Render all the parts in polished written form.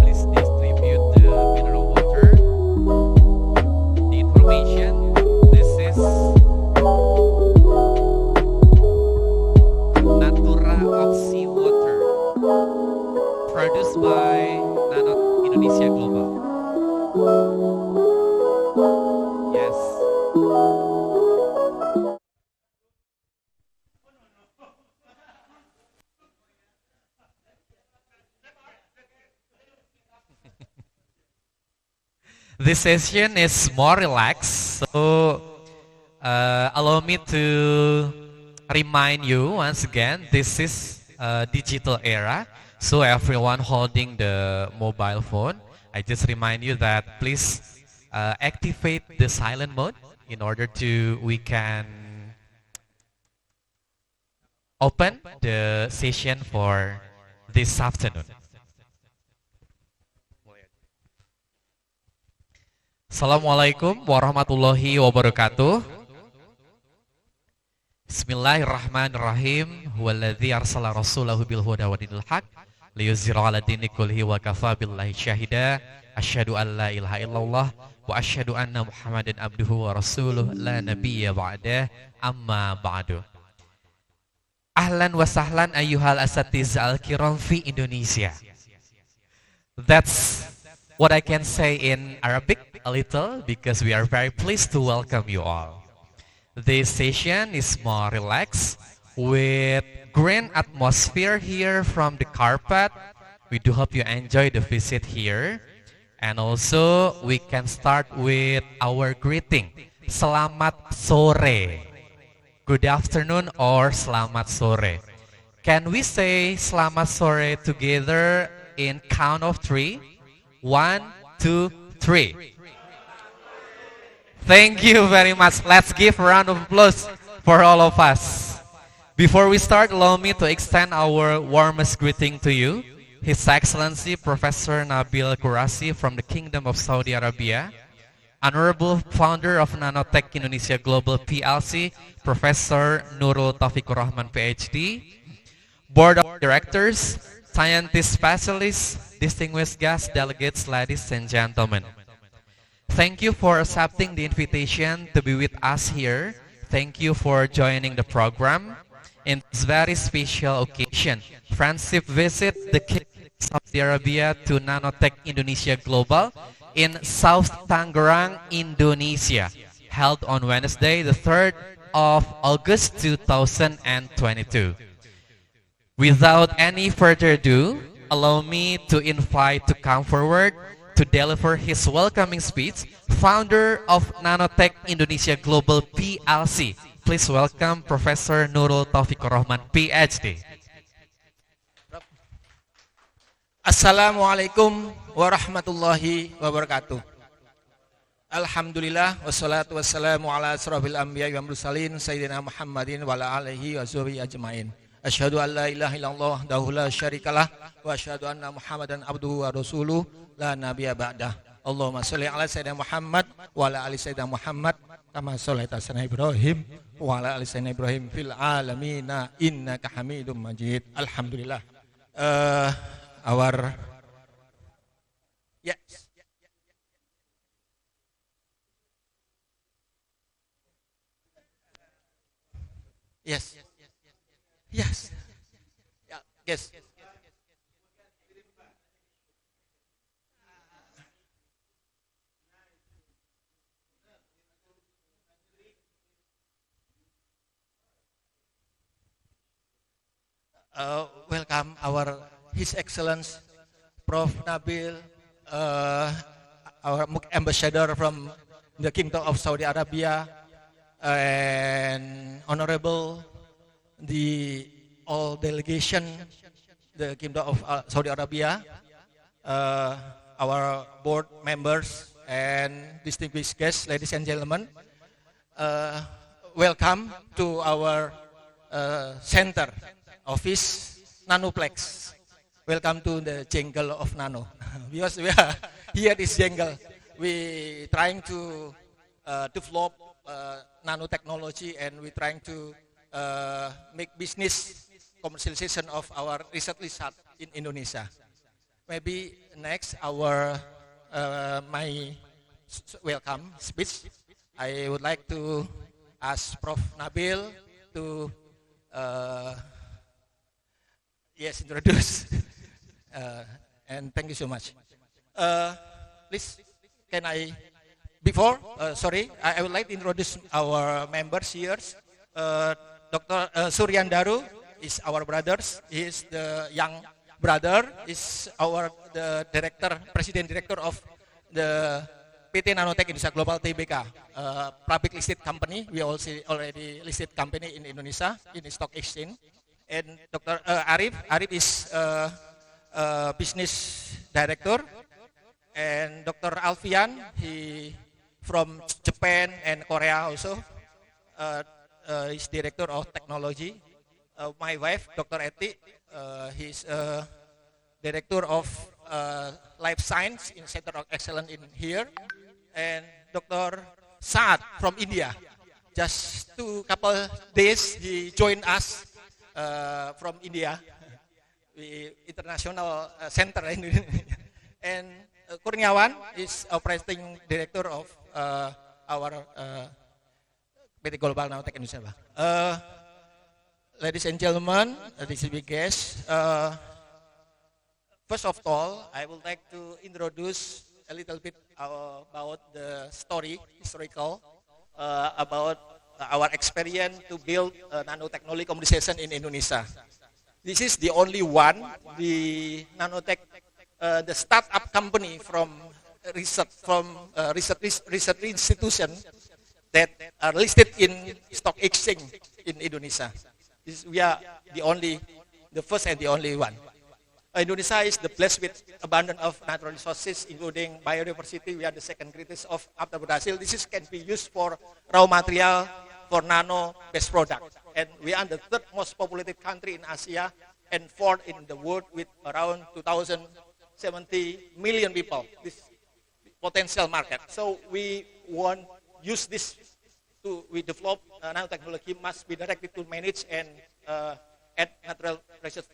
Please distribute the mineral water. The information. This is Natura Oxy Water, produced by Nano Indonesia Global. Yes. This session is more relaxed, so allow me to remind you once again, this is a digital era, so everyone holding the mobile phone, I just remind you that please activate the silent mode in order to we can open the session for this afternoon. Assalamualaikum warahmatullahi wabarakatuh. Bismillahirrahmanirrahim. Huwallazi arsala rasulahu bil huda wa dinil haq liyuzhira 'ala dini kullihi wa kafa billahi syahida. Asyhadu an la ilaha illallah wa asyhadu anna Muhammadan abduhu wa rasuluh la nabiyya ba'dah. Amma ba'du. Ahlan wa sahlan ayyuhal asatiz al-kiram fi Indonesia. That's what I can say in Arabic a little, because we are very pleased to welcome you all. This session is more relaxed with green atmosphere here from the carpet. We do hope you enjoy the visit here. And also we can start with our greeting. Selamat sore. Good afternoon or selamat sore. Can we say selamat sore together in count of 3? 1, 2, 3. Thank you very much. Let's give a round of applause for all of us. Before we start, allow me to extend our warmest greeting to you, His Excellency Professor Nabil Qurasi from the Kingdom of Saudi Arabia, Honorable Founder of Nanotech Indonesia Global PLC, Professor Nurul Taufikur Rahman PhD, Board of Directors, Scientist Specialists, distinguished guests, delegates, ladies and gentlemen. Thank you for accepting the invitation to be with us here. Thank you for joining the program in this very special occasion. Friendship visit the Kingdom of Saudi Arabia to Nanotech Indonesia Global in South Tangerang, Indonesia, held on Wednesday, the 3rd of August 2022. Without any further ado, allow me to invite to come forward to deliver his welcoming speech, founder of Nanotech Indonesia Global PLC. Please welcome Professor Nurul Taufikur Rahman, PhD. Assalamualaikum warahmatullahi wabarakatuh. Alhamdulillah wassalatu wassalamu ala asrofil anbiya wa mursalin sayyidina Muhammadin wa ala alihi wa sahbihi ajmain. Asyhadu an la ilaha illallah wahdahu la syarikalah wa asyhadu anna Muhammadan abduhu wa rasuluh la nabiyya ba'dah. Allahumma sholli ala sayyidina Muhammad wa ala ali sayyidina Muhammad kama shallaita ala Ibrahim wa ala ali sayyidina Ibrahim fil alamin innaka Hamidum Majid. Alhamdulillah. Our yes. Yes. Yes. Yeah, yes. Welcome our His Excellence Prof. Nabil, uh, our ambassador from the Kingdom of Saudi Arabia, and honorable the all delegation, the Kingdom of Saudi Arabia, uh, our board members and distinguished guests, ladies and gentlemen. Uh, Welcome to our center office, Nanoplex. Welcome to the jungle of Nano. Because we are here is jungle. We trying to develop nanotechnology, and we trying to make business commercialization of our research in Indonesia. Maybe next our my welcome speech. I would like to ask Prof. Nabil to introduce and thank you so much. Please, can I before I would like to introduce our members here. Dr. Suryan Daru is our brothers. He is the young brother. Is the president director of the PT Nanotech Indonesia Global Tbk, public listed company. We also already listed company in Indonesia in the stock exchange. And Dr. Arif is business director. And Dr. Alfian, he from Japan and Korea also, is director of technology. My wife, Dr. Eti, he's director of life science in Center of Excellence in here. And Dr. Saad from India. Just couple days he joined us from India, the international center. And Kurniawan is operating director of our PT Global Nanotech Indonesia. Ladies and gentlemen, distinguished guests, first of all, I would like to introduce a little bit about the historical, about our experience to build nanotechnology commercialization in Indonesia. This is the only one, the nanotech, the startup company from research institution that are listed in stock exchange in Indonesia. We are the first and the only one. Indonesia is the place with abundance of natural resources, including biodiversity. We are the second greatest after Brazil. This can be used for raw material for nano-based product. And we are the third most populated country in Asia and fourth in the world with around 2,070 million people. This potential market. So we want use this we develop nanotechnology must be directed to manage and add natural resource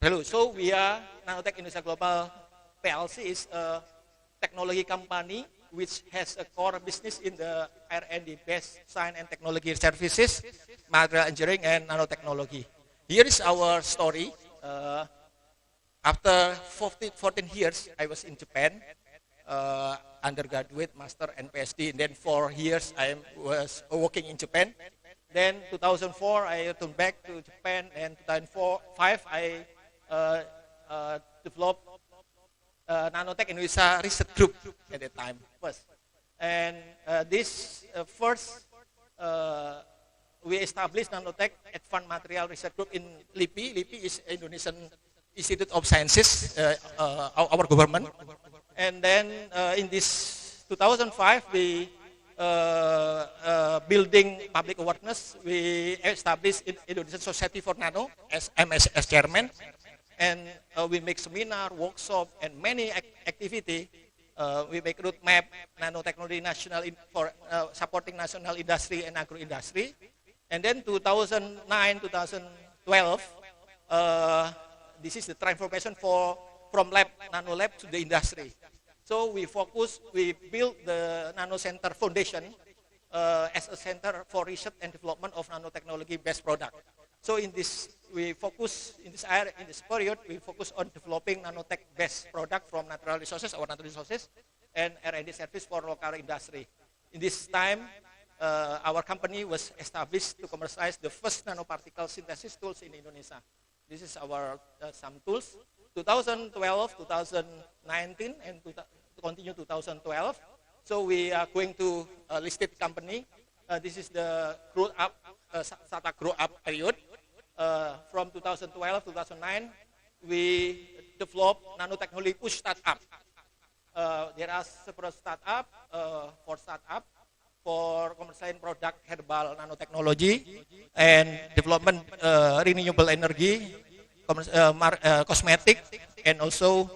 value. So we are Nanotech Indonesia Global PLC is a technology company which has a core business in the R&D based science and technology services, material engineering and nanotechnology. Here is our story. After 14 years, I was in Japan, undergraduate, master and PhD. And then 4 years I was working in Japan. Then 2004 I returned back to Japan, and 2005 I developed Nanotech Indonesia Research Group at that time first. And this first we established Nanotech Advanced Material Research Group in LIPI. LIPI is Indonesian Institute of Sciences, our government. And then in this 2005 we building public awareness. We established Indonesian Society for Nano as MSS chairman. And we make seminar, workshop, and many activity. We make roadmap, nanotechnology national for supporting national industry and agro industry. And then 2009, 2012, this is the transformation from nano lab to the industry. So we built the Nano Center Foundation as a center for research and development of nanotechnology based product. So in this, we focus in this area, in this period, we focus on developing nanotech-based product from natural resources, our natural resources, and R&D service for local industry. In this time, our company was established to commercialize the first nanoparticle synthesis tools in Indonesia. This is our some tools. 2012, 2019, and to continue 2012. So we are going to a listed company. This is the grow up, SATA grow up period. From 2012, 2009, we developed nanotechnology push startup. There are several startup for commercializing product herbal nanotechnology and development renewable energy, cosmetic, and also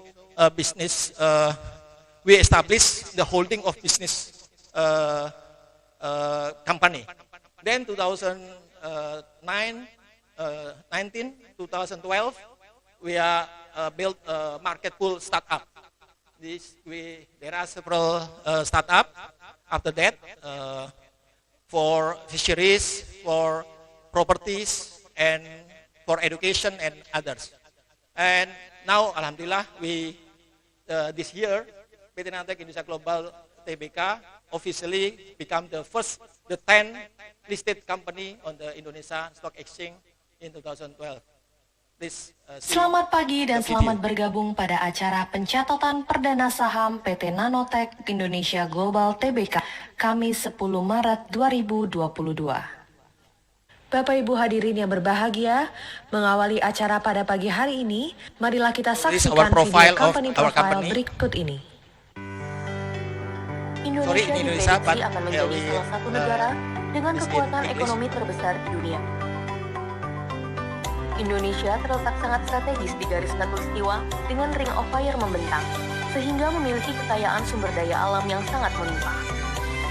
business. We established the holding of business company. Then 2009, 2012, we are built a market pool startup. There are several startup. After that, for fisheries, for properties, and for education and others. And now, alhamdulillah, we this year, PT Nanotech Indonesia Global Tbk officially become the 10 listed company on the Indonesia Stock Exchange in 2012. Selamat pagi dan selamat bergabung pada acara pencatatan perdana saham PT Nanotech Indonesia Global Tbk Kamis 10 Maret 2022. Bapak Ibu hadirin yang berbahagia, mengawali acara pada pagi hari ini, marilah kita saksikan video company profile berikut ini. Indonesia diprediksi akan menjadi salah satu negara dengan kekuatan ekonomi terbesar di dunia. Indonesia terletak sangat strategis di garis khatulistiwa dengan Ring of Fire membentang, sehingga memiliki kekayaan sumber daya alam yang sangat melimpah.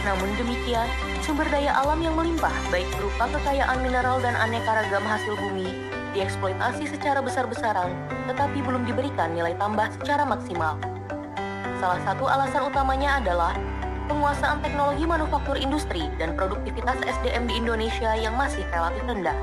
Namun demikian, sumber daya alam yang melimpah, baik berupa kekayaan mineral dan aneka ragam hasil bumi, dieksploitasi secara besar-besaran, tetapi belum diberikan nilai tambah secara maksimal. Salah satu alasan utamanya adalah penguasaan teknologi manufaktur industri dan produktivitas SDM di Indonesia yang masih relatif rendah.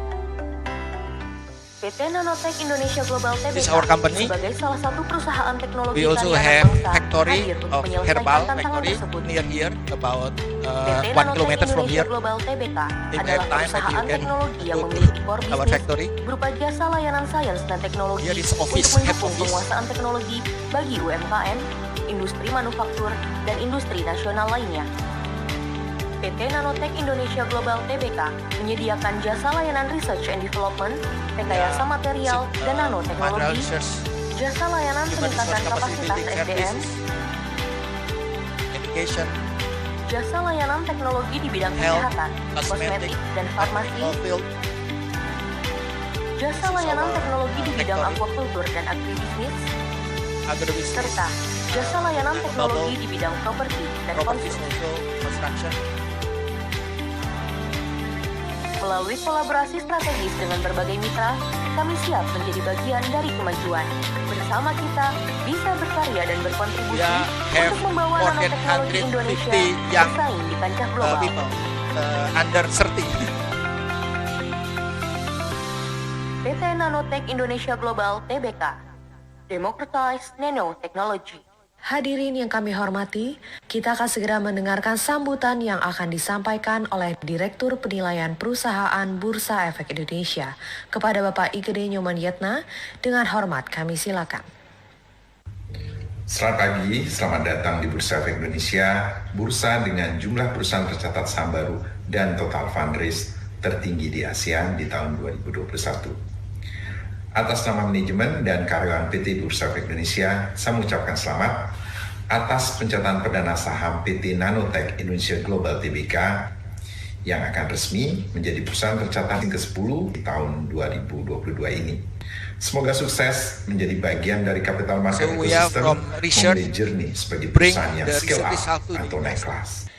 PT Nanotech Indonesia Global Tbk sebagai salah satu perusahaan teknologi we also have factory of herbal factory near here about 1 kilometer from here. Global Tbk If adalah time, perusahaan you can teknologi yang go to memiliki core our bisnis factory. berupa jasa layanan sains dan teknologi Here is office, untuk head mendukung office. penguasaan teknologi bagi UMKM, industri manufaktur, dan industri nasional lainnya. PT Nanotech Indonesia Global Tbk menyediakan jasa layanan research and development, rekayasa material, dan nanoteknologi, jasa layanan peningkatan kapasitas SDM, education, jasa layanan teknologi di bidang kesehatan, kosmetik, dan farmasi, jasa layanan teknologi di bidang aquaculture dan agribisnis, serta jasa layanan teknologi di bidang properti dan construction. Melalui kolaborasi strategis dengan berbagai mitra, kami siap menjadi bagian dari kemajuan. Bersama kita bisa berkarya dan berkontribusi untuk membawa nanoteknologi Indonesia bersaing di kancah global. Under 30. PT Nanotech Indonesia Global Tbk, Democratize Nanotechnology. Hadirin yang kami hormati, kita akan segera mendengarkan sambutan yang akan disampaikan oleh Direktur Penilaian Perusahaan Bursa Efek Indonesia kepada Bapak Igede Nyoman Yetna. Dengan hormat kami silakan. Selamat pagi, selamat datang di Bursa Efek Indonesia, bursa dengan jumlah perusahaan tercatat saham baru dan total fundraise tertinggi di ASEAN di tahun 2021. Atas nama manajemen dan karyawan PT Bursa Efek Indonesia, saya mengucapkan selamat atas pencatatan perdana saham PT Nanotech Indonesia Global Tbk yang akan resmi menjadi perusahaan tercatat yang ke-10 di tahun 2022 ini. Semoga sukses menjadi bagian dari capital market ecosystem memulai journey sebagai perusahaan yang scale up atau naik kelas.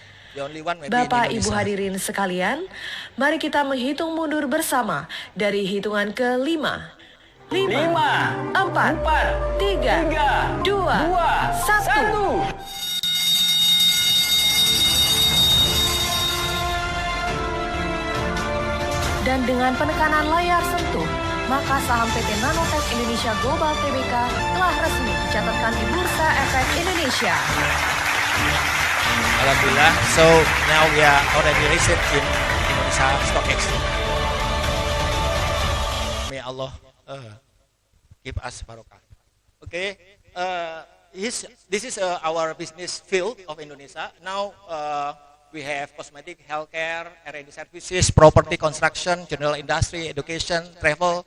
Bapak Ibu hadirin sekalian, mari kita menghitung mundur bersama dari hitungan ke-5. 5, 4, 3, 2, 1. Dan dengan penekanan layar sentuh, maka saham PT Nanotech Indonesia Global Tbk telah resmi dicatatkan di Bursa Efek Indonesia. Alhamdulillah. So now we are already listed in Indonesia Stock Exchange. May Allah give us barokah. Okay. This is our business field of Indonesia. Now we have cosmetic, healthcare, R&D services, property, construction, general industry, education, travel,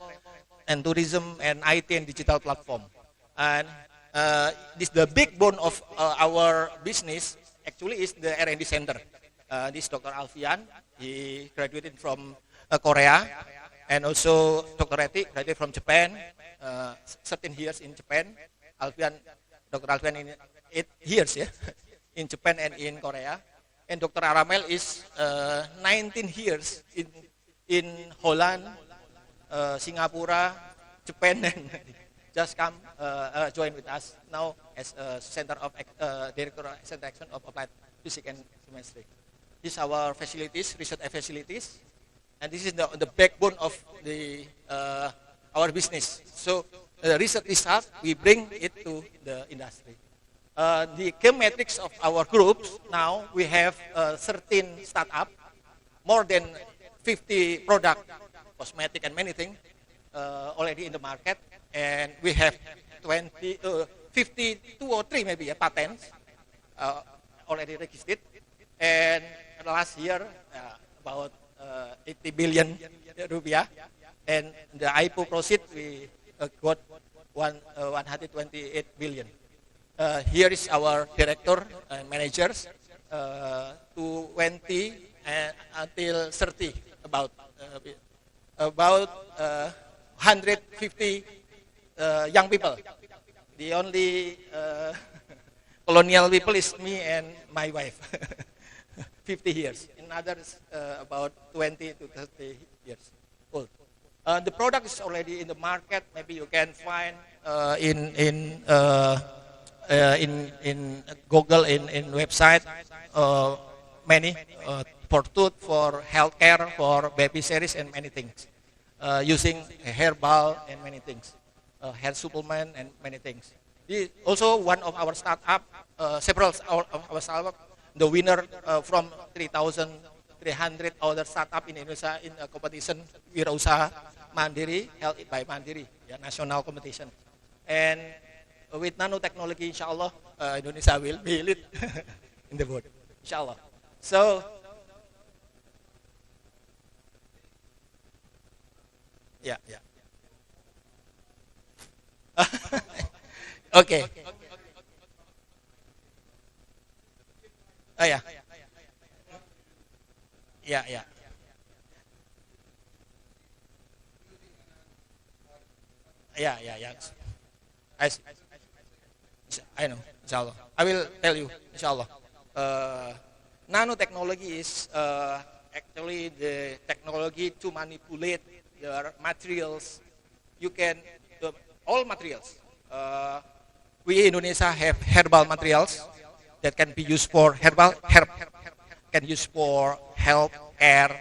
and tourism, and IT and digital platform. And this the backbone of our business actually is the R&D center. This Dr. Alfian, he graduated from Korea, and also Dr. Reti graduated from Japan, 13 years in Japan. Dr. Alfian in 8 years in Japan and in Korea. And Dr. Aramel is 19 years in Holland, Singapura, Japan, and just come join with us now as a Director Center Action of Applied Physics and Chemistry. This is our facilities, research facilities, and this is the backbone of our business. So the research result, we bring it to the industry. The key metrics of our groups, now we have 13 startups, more than 50 product, cosmetic and many things already in the market, and we have 52 or 3 maybe patents already registered, and last year about 80 billion rupiah, and the IPO proceed we got 128 billion. Here is our director and managers, 20 until 30, about 150 young people. The only colonial people is me and my wife, 50 years. In others, about 20 to 30 years old. The product is already in the market. Maybe you can find in Google, in website, many for tooth, for healthcare, for baby series, and many things. Using herbal and many things, hair supplement and many things. Also, one of our startup, several of our startup, the winner from 3,300 other startup in Indonesia in a competition Wirausaha Mandiri, held by Mandiri, national competition. And with nanotechnology, inshallah, Indonesia will be lead in the world, inshallah. So, yeah. Okay. Oh yeah. Yeah. Yeah. I know, inshallah. I will tell you, inshallah. Nanotechnology is actually the technology to manipulate the materials. You can, all materials. We in Indonesia have herbal materials that can be used for can use for health, care,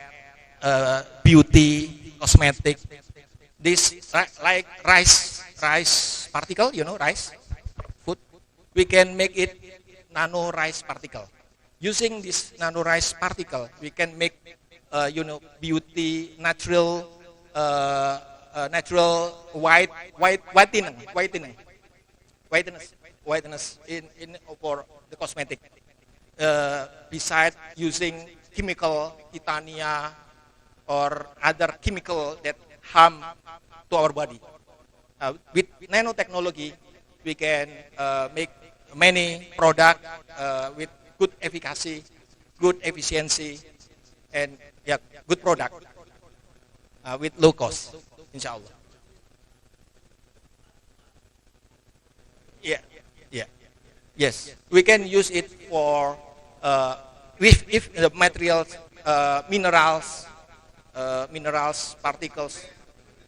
beauty, cosmetic. This like rice particle, rice. We can make it nano rice particle. Using this nano rice particle, we can make, beauty, natural whiteness in for the cosmetic. Besides using chemical, titania, or other chemical that harm to our body. With nanotechnology, we can make many products with good efficacy, good efficiency, and good product with low cost, inshallah. Yes, we can use it for if the materials, minerals, particles,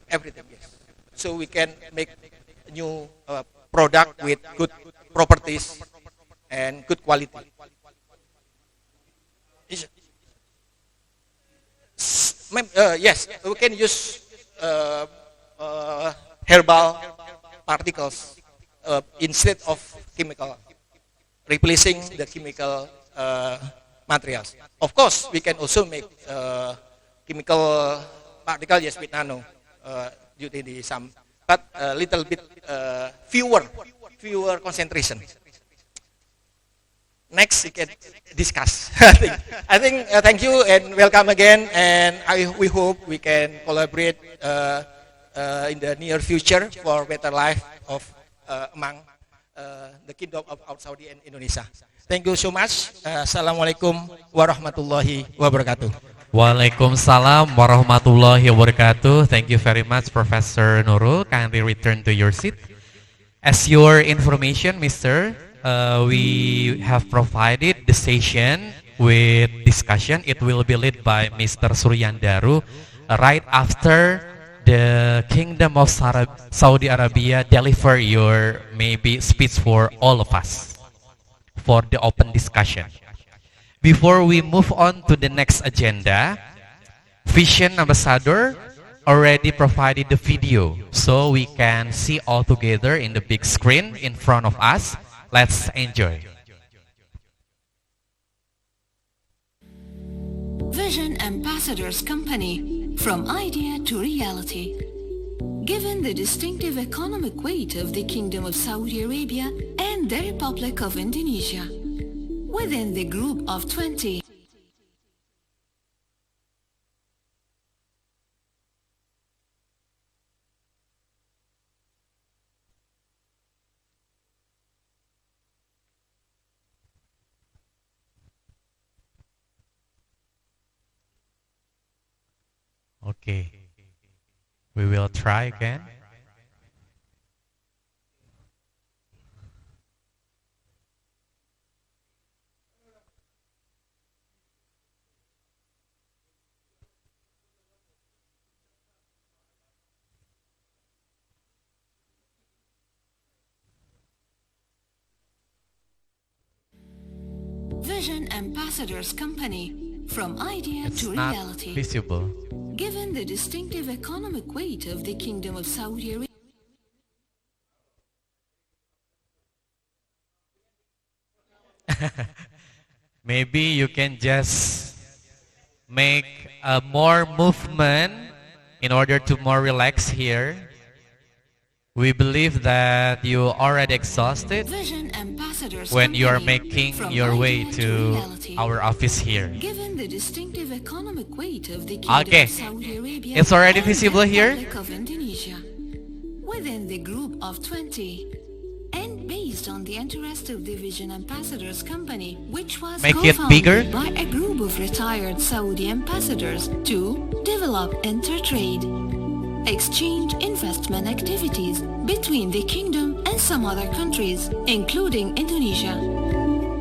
everything. Yes. So we can make new product with good properties and good quality. Yes, we can use herbal particles instead of chemical, replacing the chemical materials. Of course, we can also make chemical particle, yes, with nano due to some, but a little bit fewer concentration. Next, we can discuss. I think thank you and welcome again, and we hope we can collaborate in the near future for better life of among the Kingdom of Saudi and Indonesia. Thank you so much. Assalamualaikum warahmatullahi wabarakatuh. Waalaikumsalam warahmatullahi wabarakatuh. Thank you very much, Professor Nurul. Kindly return to your seat. As your information, Mr., we have provided the session with discussion. It will be led by Mr. Suryandaru right after the Kingdom of Saudi Arabia deliver your maybe speech for all of us for the open discussion. Before we move on to the next agenda, Vision Ambassador already provided the video so we can see all together in the big screen in front of us. Let's enjoy. Vision Ambassadors Company, from idea to reality. Given the distinctive economic weight of the Kingdom of Saudi Arabia and the Republic of Indonesia, within the Group of 20, Okay, we will try again. Vision Ambassadors Company, from idea It's to not reality. visible. Given the distinctive economic weight of the Kingdom of Saudi Arabia, Maybe you can just make a more movement in order to more relax here. We believe that you already exhausted Vision Ambassadors when you are Company, making from your way idea to reality. our office here. Given the distinctive economic weight of the Kingdom Okay. of Saudi Arabia, It's already and the visible here? Republic of Indonesia, within the Group of 20, and based on the interest of the Vision Ambassadors Company, which was Make it co-founded bigger. by a group of retired Saudi ambassadors to develop intertrade, exchange investment activities between the kingdom and some other countries, including Indonesia.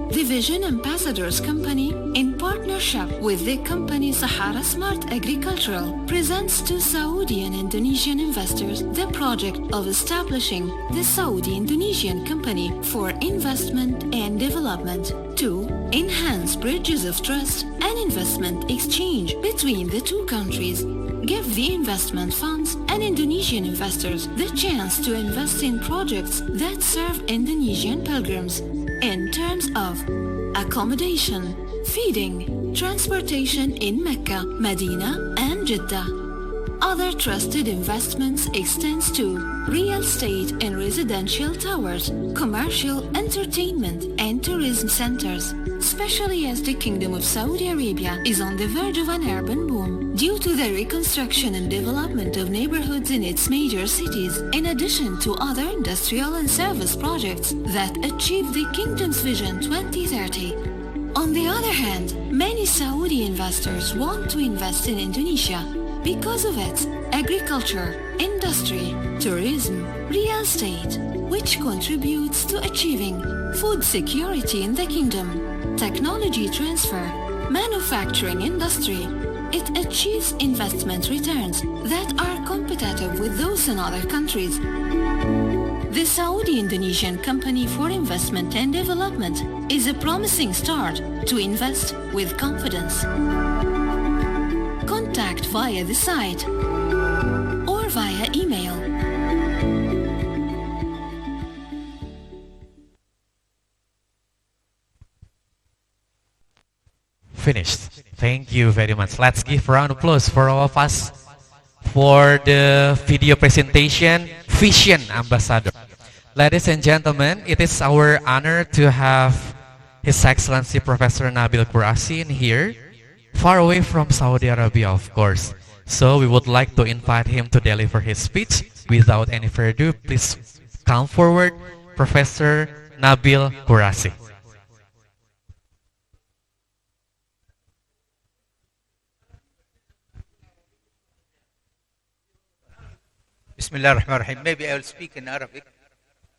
The Vision Ambassadors Company, in partnership with the company Sahara Smart Agricultural, presents to Saudi and Indonesian investors the project of establishing the Saudi-Indonesian Company for Investment and Development to enhance bridges of trust and investment exchange between the two countries, give the investment funds and Indonesian investors the chance to invest in projects that serve Indonesian pilgrims in terms of accommodation, feeding, transportation in Mecca, Medina, and Jeddah. Other trusted investments extends to real estate and residential towers, commercial, entertainment, and tourism centers, especially as the Kingdom of Saudi Arabia is on the verge of an urban boom due to the reconstruction and development of neighborhoods in its major cities, in addition to other industrial and service projects that achieve the Kingdom's Vision 2030. On the other hand, many Saudi investors want to invest in Indonesia because of its agriculture, industry, tourism, real estate, which contributes to achieving food security in the kingdom, technology transfer, manufacturing industry. It achieves investment returns that are competitive with those in other countries. The Saudi-Indonesian Company for Investment and Development is a promising start to invest with confidence. Contact contact via the site or via email. Finished. Thank you very much. Let's give a round of applause for all of us for the video presentation, Vision Ambassador. Ladies and gentlemen, it is our honor to have His Excellency Professor Nabil Qurasi in here, far away from Saudi Arabia, of course. So we would like to invite him to deliver his speech. Without any further ado, please come forward, Professor Nabil Qurasi. Bismillah ar-Rahman ar-Rahim. Maybe I will speak in Arabic,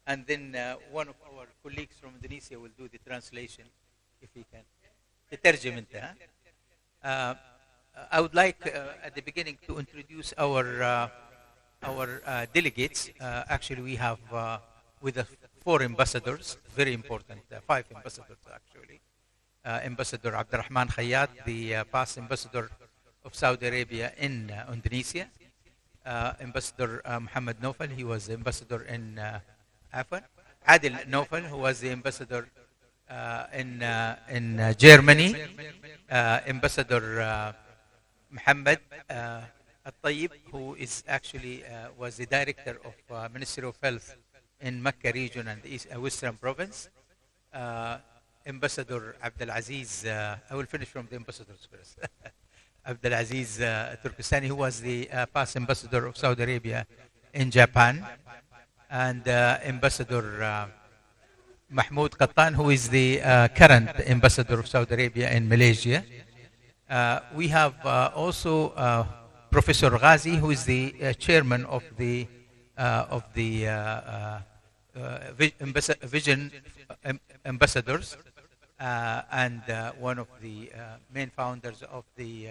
and then one of our colleagues from Indonesia will do the translation, if he can. تترجم انت, ها? I would like at the beginning to introduce our delegates. Actually, we have with us 4 ambassadors, very important, 5 ambassadors actually. Ambassador Abdurrahman Khayyat, the past ambassador of Saudi Arabia in Indonesia. Ambassador Muhammad Naufal, he was the ambassador in Adil Naufal, who was the ambassador in Germany. Ambassador Muhammad Al-Tayyib, who is actually was the director of Ministry of Health in Mecca region and the Western province. Ambassador Abdul Aziz, I will finish from the ambassadors first. Abdul Aziz Turkestani, who was the past ambassador of Saudi Arabia in Japan, and Ambassador Mahmoud Qattan, who is the current ambassador of Saudi Arabia in Malaysia. We have also Professor Ghazi, who is the chairman of the Vision Ambassadors, and one of the main founders of the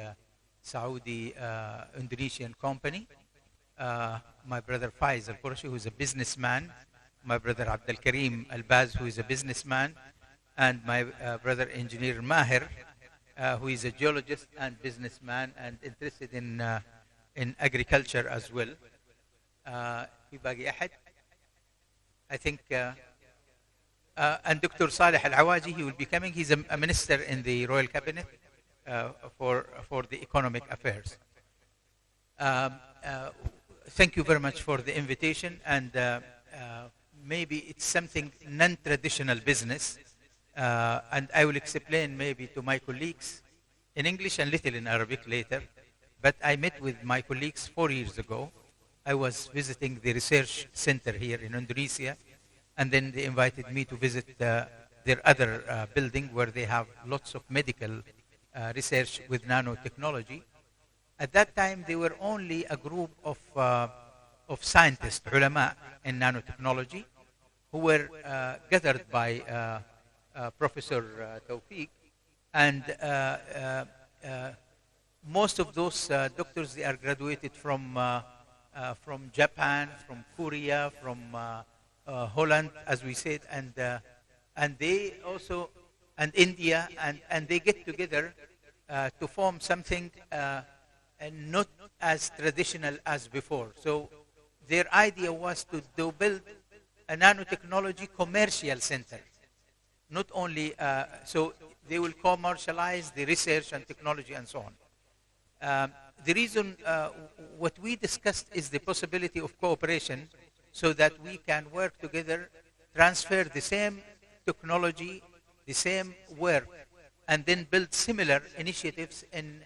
Saudi Indonesian company. My brother Faiz Al-Qurashi, who is a businessman. My brother Abdul Karim Al-Baz, who is a businessman. And my brother Engineer Maher, who is a geologist and businessman and interested in agriculture as well. I think and Dr. Saleh Al-Awaji, he will be coming. He's a minister in the Royal Cabinet for the economic affairs. Thank you very much for the invitation, and maybe it's something non-traditional business, and I will explain maybe to my colleagues in English and little in Arabic later. But I met with my colleagues 4 years ago. I was visiting the research center here in Indonesia, and then they invited me to visit their other building where they have lots of medical research with nanotechnology. At that time, they were only a group of scientists, ulama in nanotechnology, who were gathered by Professor Tawfiq. And most of those doctors, they are graduated from Japan, from Korea, from Holland, as we said, and they also, and India, and they get together to form something and not as traditional as before. So their idea was to build a nanotechnology commercial center. Not only, so they will commercialize the research and technology and so on. The reason what we discussed is the possibility of cooperation so that we can work together, transfer the same technology, the same work, and then build similar initiatives in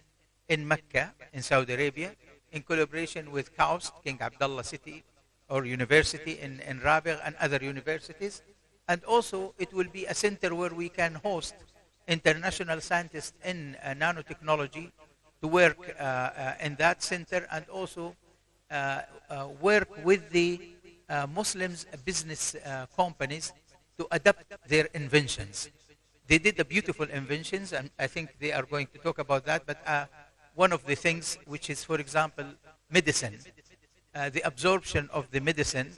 Mecca, in Saudi Arabia, in collaboration with KAUST, King Abdullah City, or University in Rabi'ah and other universities. And also, it will be a center where we can host international scientists in nanotechnology to work in that center, and also work with the Muslims business companies to adapt their inventions. They did the beautiful inventions, and I think they are going to talk about that. But one of the things, which is, for example, medicine, the absorption of the medicine,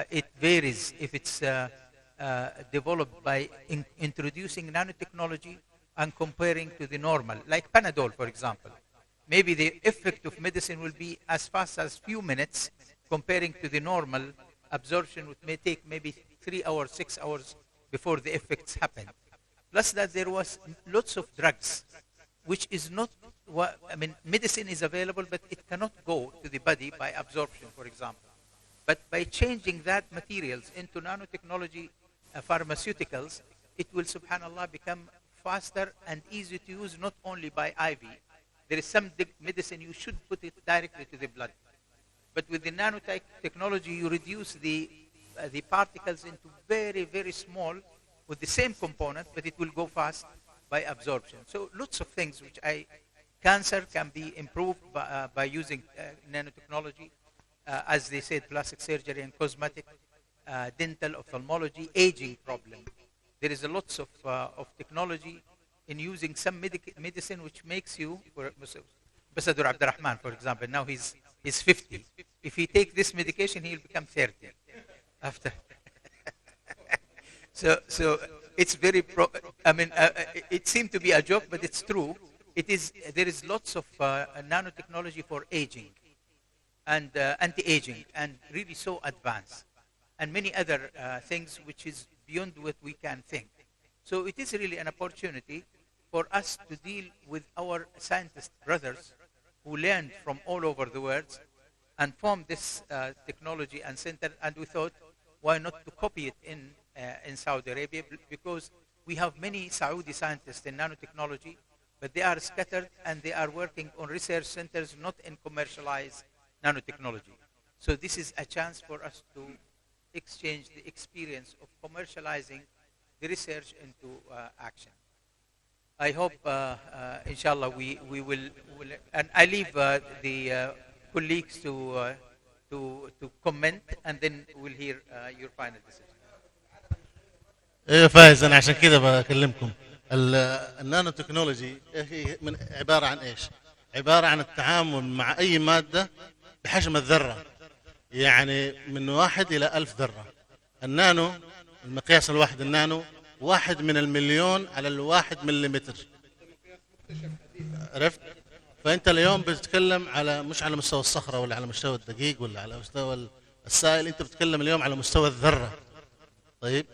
it varies if it's developed by introducing nanotechnology and comparing to the normal, like Panadol, for example. maybe the effect of medicine will be as fast as few minutes comparing to the normal absorption, which may take maybe 3 hours, 6 hours before the effects happen. Plus that there was lots of drugs, which is not, I mean, medicine is available, but it cannot go to the body by absorption, for example. But by changing that materials into nanotechnology pharmaceuticals, it will, subhanAllah, become faster and easy to use, not only by IV. There is some medicine you should put it directly to the blood. But with the nanotechnology, you reduce the particles into very, very small with the same component, but it will go fast by absorption. So lots of things which cancer can be improved by using nanotechnology. As they said, plastic surgery and cosmetic, dental, ophthalmology, aging problem. There is a lots of technology in using some medicine which makes you, for Ambassador Abdurrahman, for example, now he's 50. If he take this medication, he'll become 30 after. So it's very, it seemed to be a joke, but it's true. There is lots of nanotechnology for aging and anti-aging, and really so advanced, and many other things which is beyond what we can think. So it is really an opportunity for us to deal with our scientist brothers who learned from all over the world and formed this technology and center. And we thought, why not to copy it in Saudi Arabia? Because we have many Saudi scientists in nanotechnology, but they are scattered and they are working on research centers, not in commercialized nanotechnology. So this is a chance for us to exchange the experience of commercializing the research into action. I hope, inshallah, we will, and I leave the colleagues to comment, and then we'll hear your final decision. ايه فايز، انا عشان كده بكلمكم. النانو تكنولوجي هي عباره عن ايش؟ عباره عن التعامل مع اي ماده بحجم الذره، يعني من 1 إلى 1000 ذره. النانو، المقياس الواحد النانو 1 من المليون على ال1 مليمتر. عرفت؟ فانت اليوم بتتكلم على مش على مستوى الصخره ولا على مستوى الدقيق ولا على مستوى السائل، انت بتتكلم اليوم على مستوى الذره. طيب؟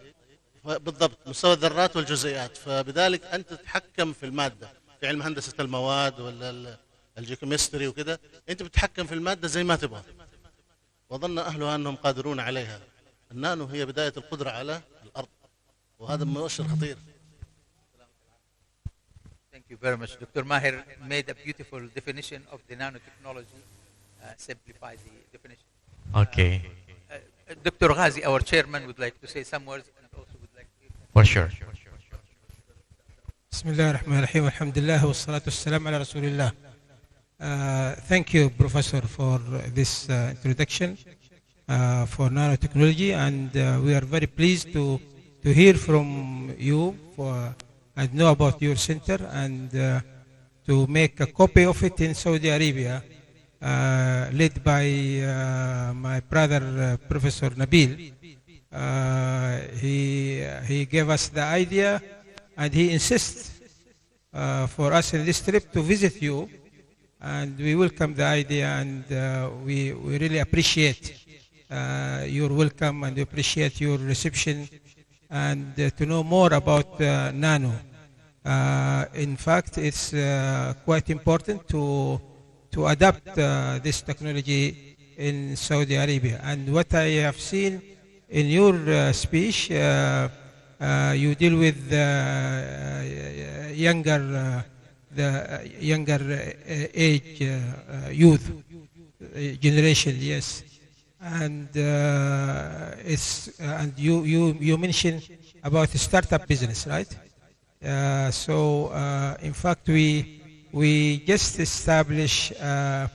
بالضبط، مستوى الذرات والجزيئات. فبذلك انت تتحكم في الماده، في علم هندسه المواد ولا الجيوكيمستري وكده، انت بتتحكم في الماده زي ما تبغى. وظن اهلها انهم قادرون عليها. النانو هي بدايه القدره على الارض، وهذا مؤشر خطير. Thank you very much. Dr. Maher made a beautiful definition of the nanotechnology, simplify the definition. Okay. Dr. Ghazi, our chairman, would like to say some words, and also would like to... For sure. بسم الله الرحمن الرحيم والحمد لله والصلاة والسلام على رسول الله. Thank you, Professor, for this introduction for nanotechnology, and we are very pleased to hear from you and know about your center, and to make a copy of it in Saudi Arabia, led by my brother Professor Nabil. He gave us the idea, and he insists for us in this trip to visit you, and we welcome the idea, and we really appreciate your welcome, and we appreciate your reception, and to know more about nano. In fact, it's quite important to adapt this technology in Saudi Arabia. And what I have seen in your speech, you deal with the younger age youth generation, yes. And and you mentioned about the startup business, right? In fact, we just established a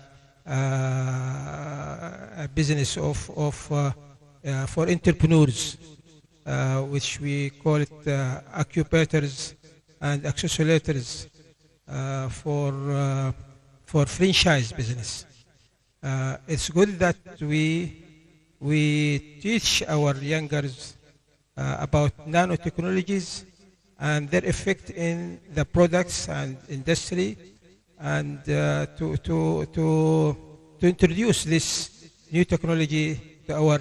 business for entrepreneurs, which we call it incubators and accelerators for franchise business. It's good that we teach our youngers about nanotechnologies and their effect in the products and industry, and to introduce this new technology to our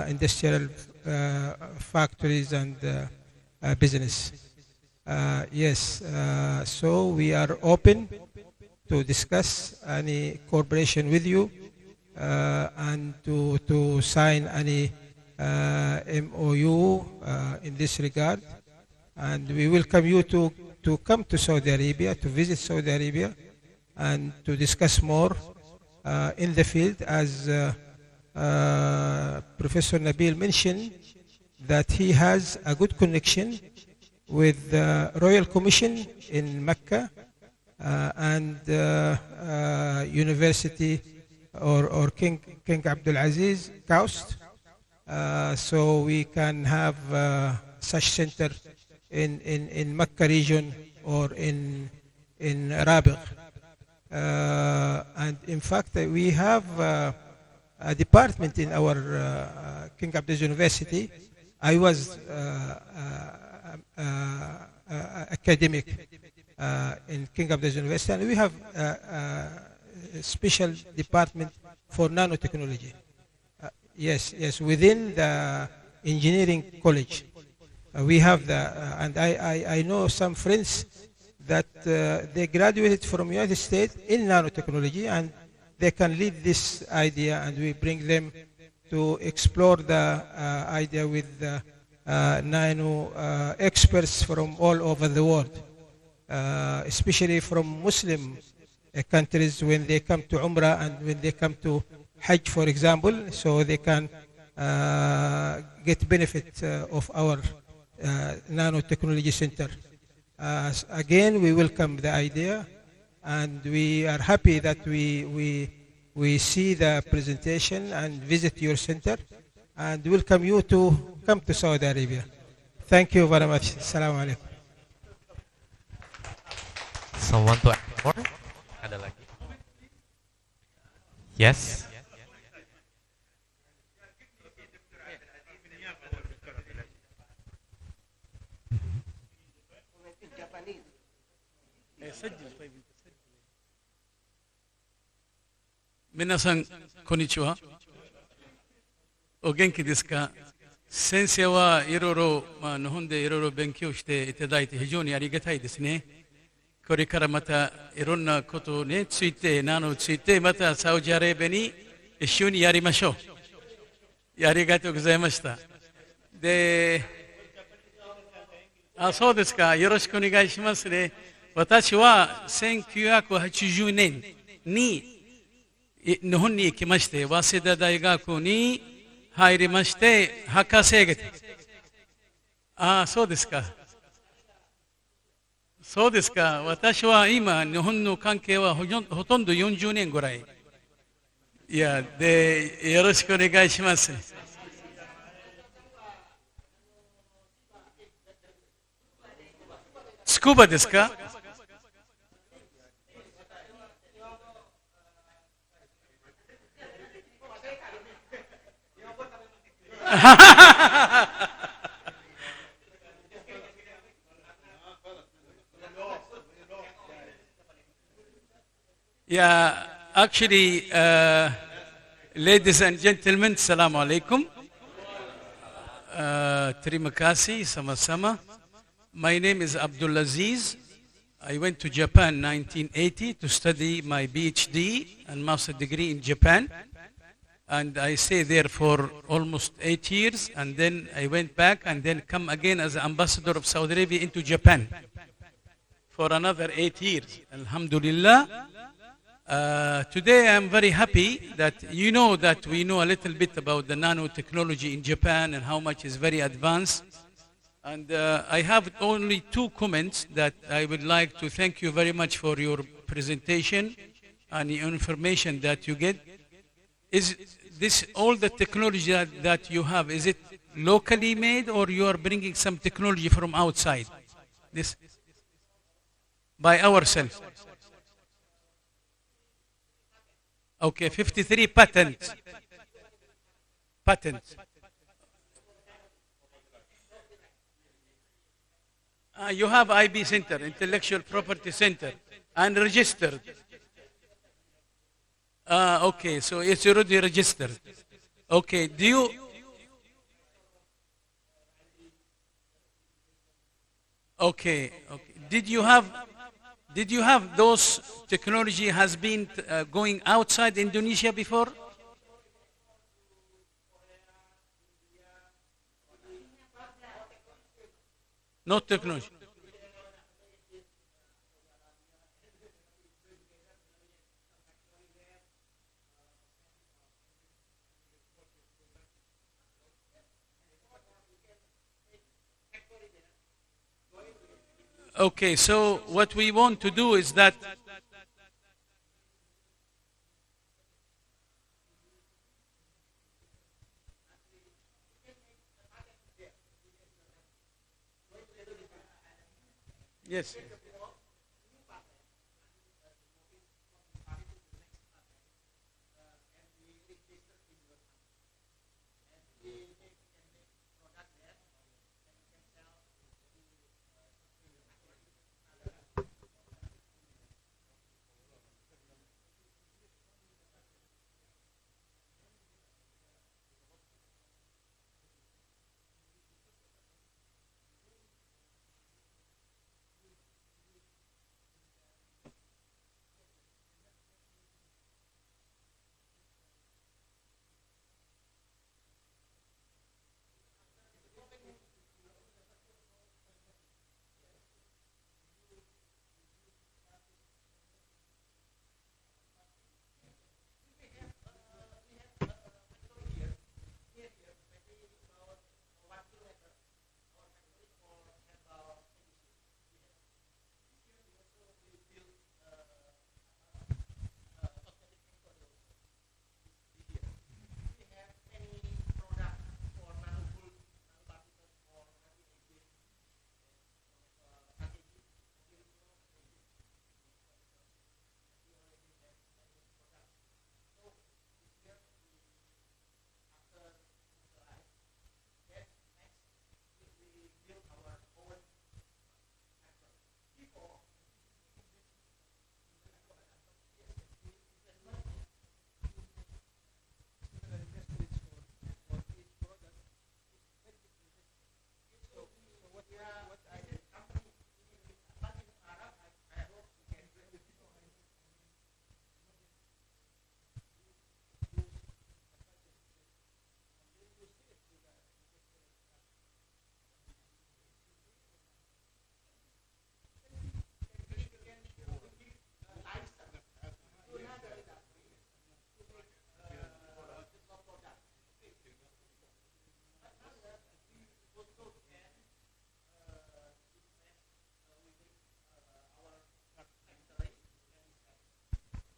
industrial factories and business. Yes, so we are open to discuss any cooperation with you and to sign any MOU in this regard. And we welcome you to come to Saudi Arabia, to visit Saudi Arabia, and to discuss more in the field. As Professor Nabil mentioned, that he has a good connection with the Royal Commission in Mecca and University or King Abdul Aziz Kaust. So we can have such center in Mecca region or in Rabiq. And in fact, we have a department in our King Abdul University. I was academic in King Abdul University, and we have a special department for nanotechnology. Yes, within the engineering college. We have and I know some friends that they graduated from United States in nanotechnology, and they can lead this idea, and we bring them to explore the idea with nano experts from all over the world, especially from Muslim countries when they come to Umrah and when they come to Hajj, for example, so they can get benefit of our nanotechnology center. Again, we welcome the idea, and we are happy that we see the presentation and visit your center, and welcome you to come to Saudi Arabia. Thank you very much. Assalamu alaikum. Someone to add more? Ada lagi? Yes. Minasan konnichiwa. O genki desu ka? Sensei wa iroro Nihon de iroro benkyou shite itadaite hijou ni arigatai desu ne. これからまたいろんなことについて、ナノについて、またサウジアラビアに一緒にやりましょう。ありがとうございました。で、そうですか。よろしくお願いしますね。私は1980年に日本に行きまして、早稲田大学に入りまして、博士号。そうですか。そうですか。私は今、日本の関係はほとんど40年ぐらい。いや、で、よろしくお願いします。スクーバですか？Yeah, actually, ladies and gentlemen, Assalamu alaikum. Terima kasih, sama-sama. My name is Abdul Aziz. I went to Japan 1980 to study my PhD and master degree in Japan. And I stayed there for almost 8 years. And then I went back and then come again as ambassador of Saudi Arabia into Japan for another 8 years. Alhamdulillah. Today I'm very happy that you know that we know a little bit about the nanotechnology in Japan and how much is very advanced. And I have only 2 comments that I would like to thank you very much for your presentation and the information that you get. Is this all the technology that you have, is it locally made or you are bringing some technology from outside? This by ourselves. Okay, 53 patents. You have IB Center, Intellectual Property Center. and registered. Okay, so it's already registered. Okay, do you? Okay, okay. Did you have those technology has been going outside Indonesia before? No technology. Okay, so what we want to do is that yes.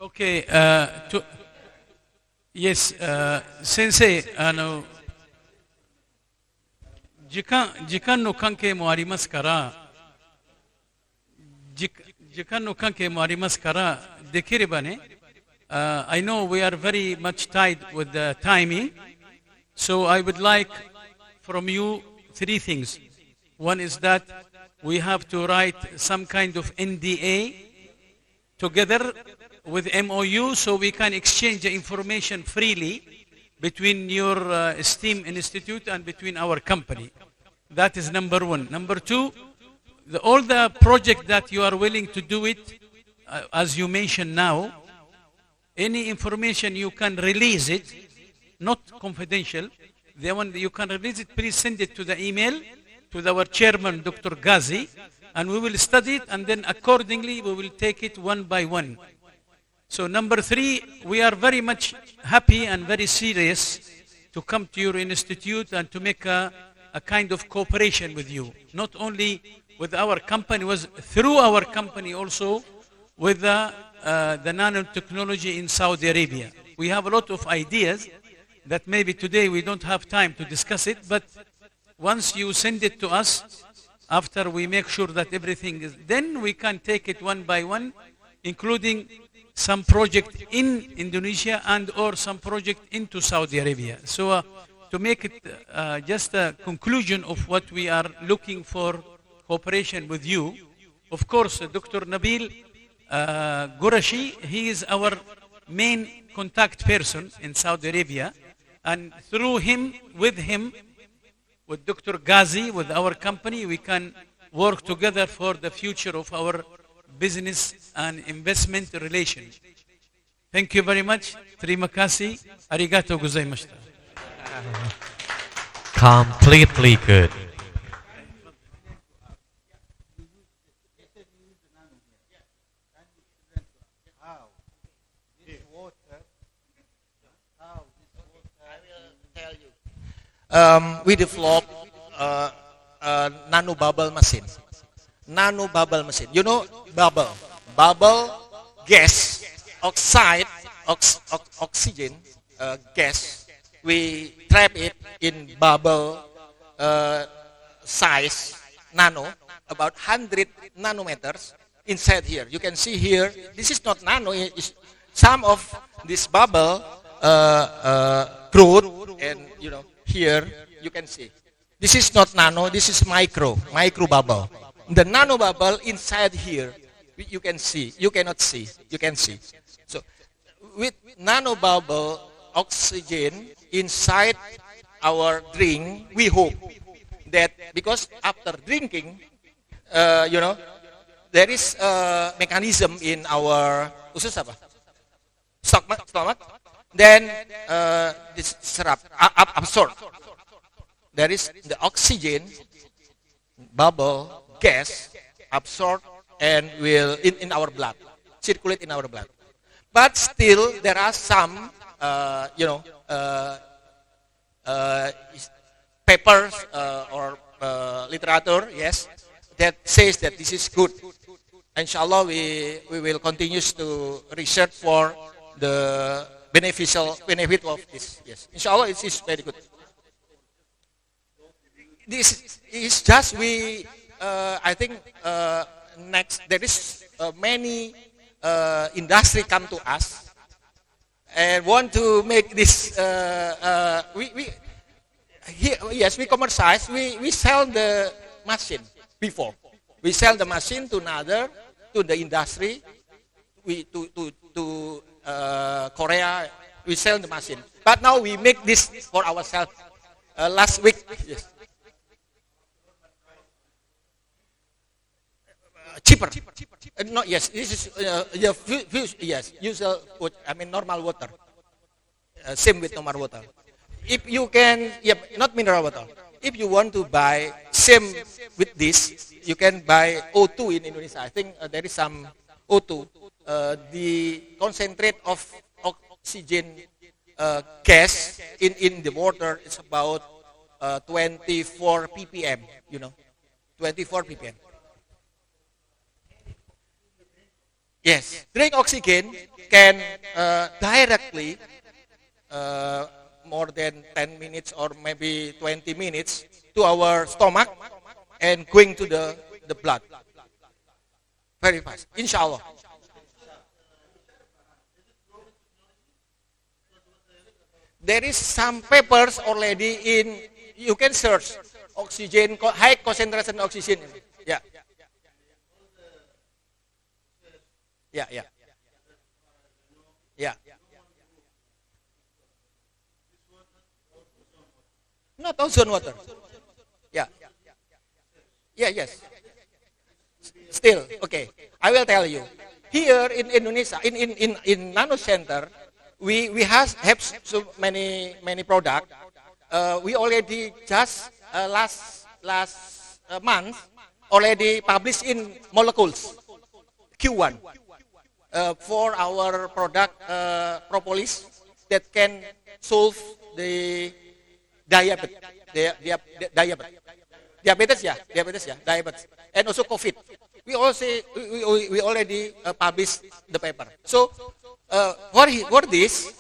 Okay, yes, Sensei, 時間の関係もありますから、時間の関係もありますから、できればね、I know we are very much tied with the timing, so I would like from you three things. One is that we have to write some kind of NDA together with MOU so we can exchange the information freely between your STEAM Institute and between our company. That is number one. Number two, all the project that you are willing to do it, as you mentioned now, any information you can release it, not confidential. The one that you can release it, please send it to the email to our chairman, Dr. Ghazi, and we will study it, and then accordingly we will take it one by one. So number three, we are very much happy and very serious to come to your institute and to make a kind of cooperation with you, not only with our company, was through our company also with the nanotechnology in Saudi Arabia. We have a lot of ideas that maybe today we don't have time to discuss it, but once you send it to us, after we make sure that everything is, then we can take it one by one, including some project in Indonesia and or some project into Saudi Arabia. So to make it just a conclusion of what we are looking for cooperation with you, of course, Dr. Nabil, Gurashi. He is our main contact person in Saudi Arabia. And through him, with Dr. Ghazi, with our company, we can work together for the future of our business and investment relation. Thank you very much. Terima kasih. Arigato gozaimashita. Completely good. We developed nano bubble machine. Nano bubble machine. You know bubble. Bubble, gas, oxide, oxygen, gas. We trap it in bubble size, nano, about 100 nanometers inside here. You can see here, this is not nano, some of this bubble growth, and you know, here you can see. This is not nano, this is micro bubble. The nano bubble inside here, you can see, you cannot see, you can see. So with nano bubble oxygen inside our drink, we hope that because after drinking, you know, there is a mechanism in our usus apa? Stomach. Then this serap absorb. There is the oxygen bubble gas absorb and will in our blood, circulate in our blood. But still there are some you know, papers or literature, yes, that says that this is good. Inshallah, we will continue to research for the benefit of this. Yes, inshallah, it is very good. This is just I think next there is many industry come to us and want to make this. We commercialize. We sell the machine before. We sell the machine to the industry. To Korea. We sell the machine. But now we make this for ourselves. Last week, yes. Cheaper. No, yes. This is yes. Usual. Normal water. Same with normal water. If you can, not mineral water. If you want to buy same with this, you can buy O2 in Indonesia. I think there is some O2. The concentrate of oxygen gas in the water is about 24 ppm. You know, 24 ppm. Yes, drink oxygen can directly more than 10 minutes or maybe 20 minutes to our stomach and going to the blood. Very fast, inshallah. There is some papers already in, you can search oxygen, high concentration oxygen. Yeah. Yeah, yeah. Yeah. Not ozone water. Yeah. Yeah, yes. Still, okay. I will tell you. Here in Indonesia, in Nano Center, we have so many product. We already just last month already published in Molecules Q1 for our product propolis that can solve the diabetes, and also COVID. We already published the paper. So for this,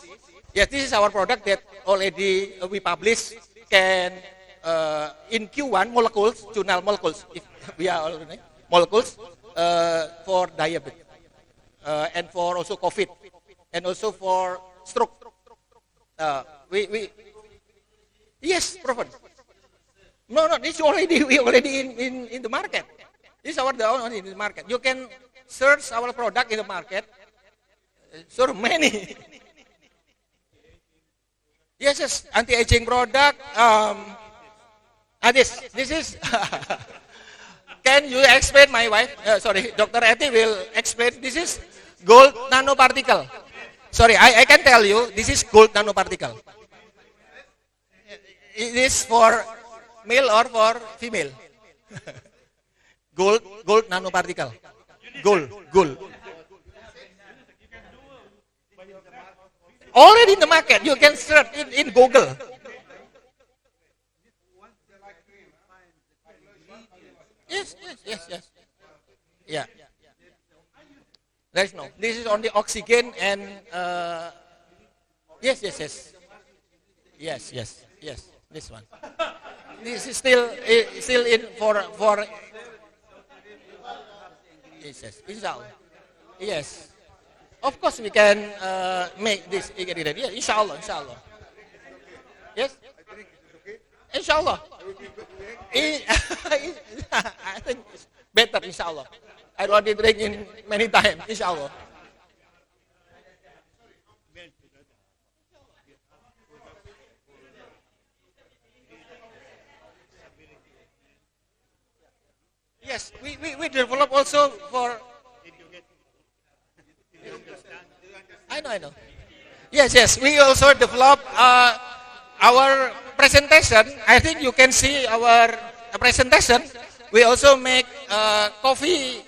yes, this is our product that already we published. Can in Q1 Molecules, journal Molecules, if we are already Molecules for diabetes and for also COVID and also for stroke. Yes, proven. No, this we already in the market. This is the only in the market. You can search our product in the market, so many. Yes, anti-aging product. This is. Can you explain, my wife? Sorry, Dr. Eti will explain. This is gold nanoparticle. Sorry, I can tell you, this is gold nanoparticle. It is for male or for female? Gold nanoparticle. Gold. Already in the market, you can search in Google. Yes. Yeah. There's no. This is only oxygen and yes. This one. This is still in for yes. Inshallah. Yes. Of course we can make this ingredient. Yeah, inshallah. Yes. Inshallah. I think it's better, inshallah. I already drink in many times, inshallah. Yes, we develop also for. I know. Yes. We also develop our presentation. I think you can see our presentation. We also make coffee.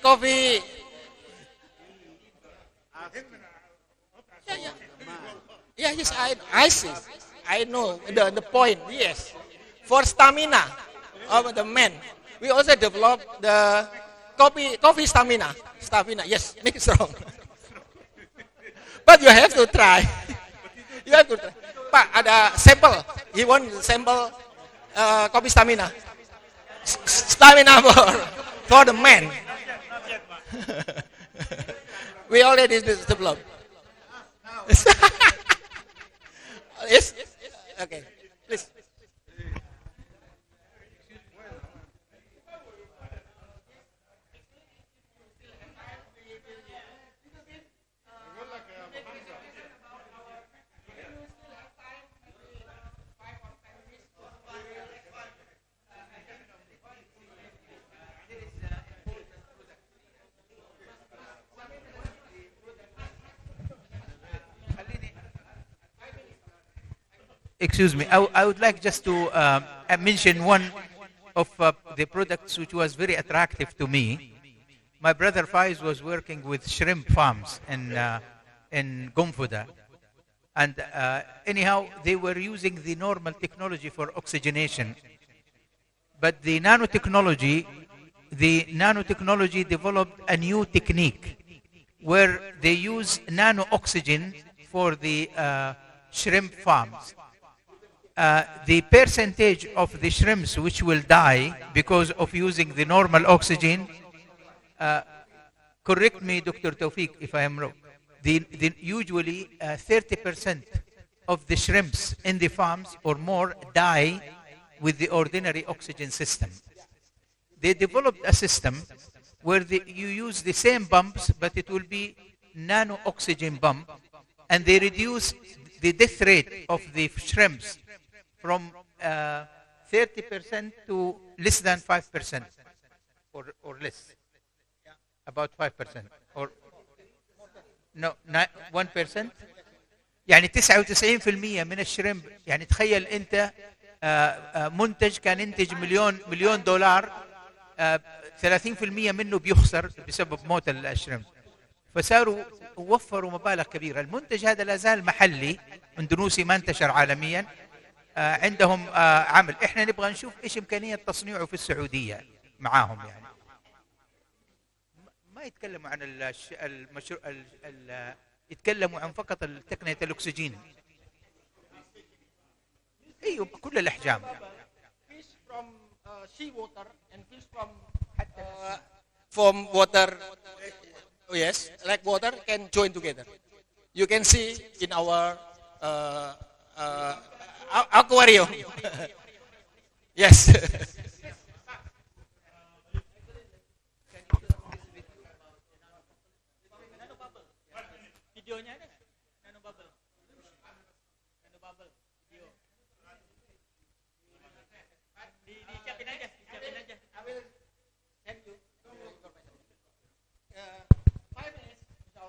Yeah. Yes, I see. I know the point. Yes, for stamina of the men. We also develop the coffee stamina. Yes, make it strong. But you have to try. Pak, ada sampel. He want sample kopi stamina. Stamina for the men. We already developed. Yes? Okay, please. Excuse me, I would like just to mention one of the products which was very attractive to me. My brother Faiz was working with shrimp farms in Gomfuda. And anyhow, they were using the normal technology for oxygenation. But the nanotechnology developed a new technique where they use nano-oxygen for the shrimp farms. The percentage of the shrimps which will die because of using the normal oxygen, correct me, Dr. Tawfiq, if I am wrong, usually 30% of the shrimps in the farms or more die with the ordinary oxygen system. They developed a system where you use the same pumps, but it will be nano-oxygen pump, and they reduce the death rate of the shrimps from 30% to less than 5% or less. About 5% or no 1%. يعني 99% من الشريمب، يعني تخيل انت منتج كان ينتج مليون دولار، 30% منه بيخسر بسبب موت الشريمب. فصاروا وفروا مبالغ كبيرة. المنتج هذا لا زال محلي اندونيسي، ما انتشر عالميا. عندهم عمل. احنا نبغى نشوف ايش امكانية تصنيعه في السعودية معاهم. يعني ما يتكلموا عن المشروع، يتكلموا عن فقط تقنية الأكسجين. ايوه كل الأحجام. Fish from sea water and fish from water. Yes, like water can join together. You can see in our aquarium. Yes.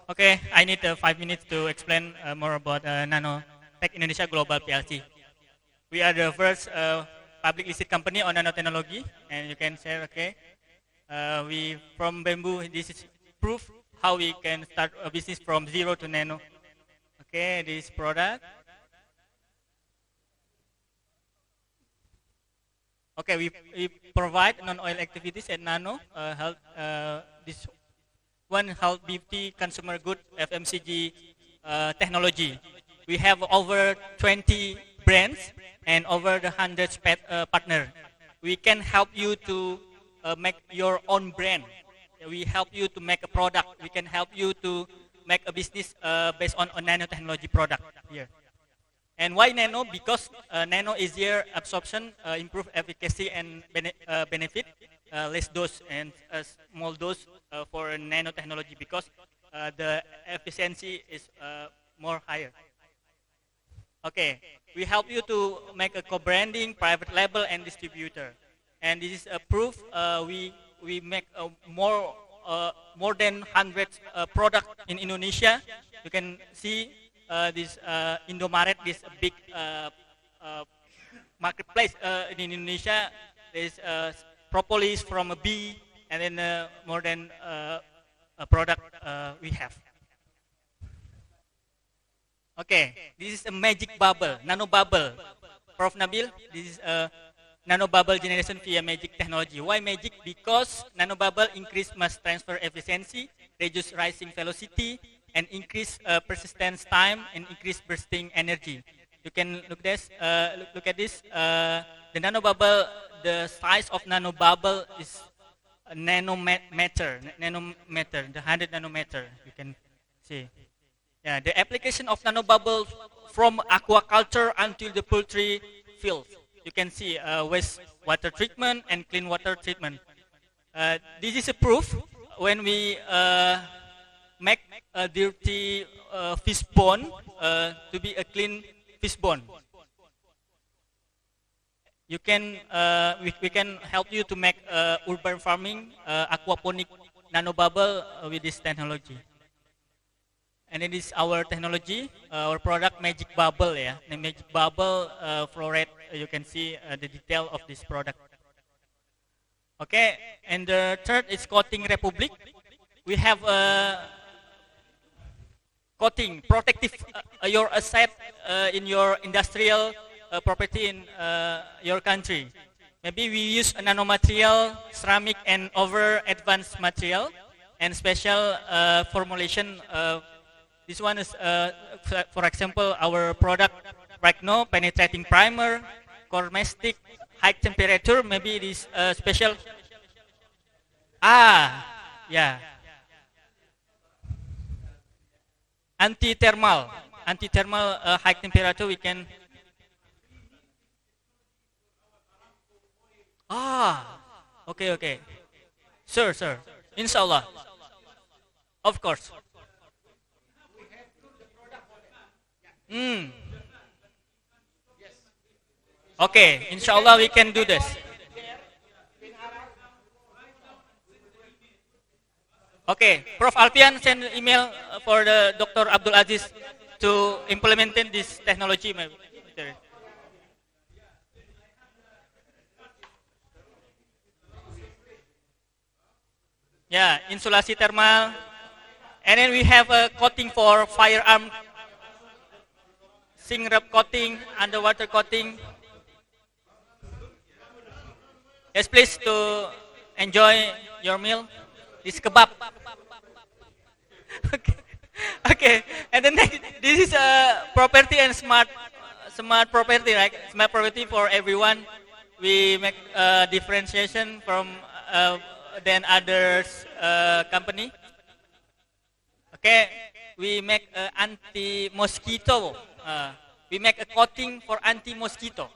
Okay, I need 5 minutes to explain more about Nanotech Indonesia Global PLC. We are the first public listed company on nanotechnology, and you can share. Okay, we from bamboo. This is proof how we can start a business from zero to nano. Okay, this product. Okay, we provide non-oil activities at Nano help this one help beauty consumer good FMCG technology. We have over 20 brands and over the 100 partner. We can help you to make your own brand. We help you to make a product. We can help you to make a business based on a nanotechnology product here. And why nano? Because nano easier absorption, improve efficacy and benefit, less dose and small dose for nanotechnology because the efficiency is more higher. Okay, we help you to make a co-branding, private label and distributor. And this is a proof we make more than 100 product in Indonesia. You can see this Indomaret, this big marketplace in Indonesia. There's propolis from a bee, and then more than a product we have. Okay, this is a magic bubble, nano bubble. Prof. Nabil, this is a nano bubble generation via magic technology. Why magic? Because nano bubble increase mass transfer efficiency, reduce rising velocity, and increase persistence time and increase bursting energy. You can look this. Look at this. The nano bubble, the size of nano bubble is a nanometer, the 100 nanometer. You can see. Yeah, the application of nanobubbles from aquaculture until the poultry field. You can see waste water treatment and clean water treatment. This is a proof when we make a dirty fish bone to be a clean fish bone. You can we can help you to make urban farming aquaponic nanobubble with this technology. And it is our technology, our product Magic Bubble. Yeah, the Magic Bubble fluoride. You can see the detail of this product. Okay, and the third is Coating Republic. We have coating, protective your asset in your industrial property in your country. Maybe we use a nanomaterial, ceramic, and over advanced material, and special formulation. This one is, for example, our product right now, penetrating primer, cormestic, high temperature. Maybe it is special. Yeah. Anti-thermal, high temperature. We can. Okay. Sir. Inshallah. Of course. Okay, inshallah we can do this. Okay, Prof. Alfian send email for the Dr. Abdul Aziz to implement this technology. Yeah, insulasi thermal. And then we have a coating for firearm, sink wrap coating, underwater coating. Yes, please, to enjoy your meal. This kebab. Okay. And then this is a property and smart property, right? Smart property for everyone. We make differentiation from than others company. Okay, we make anti-mosquito. We make a coating for anti-mosquito,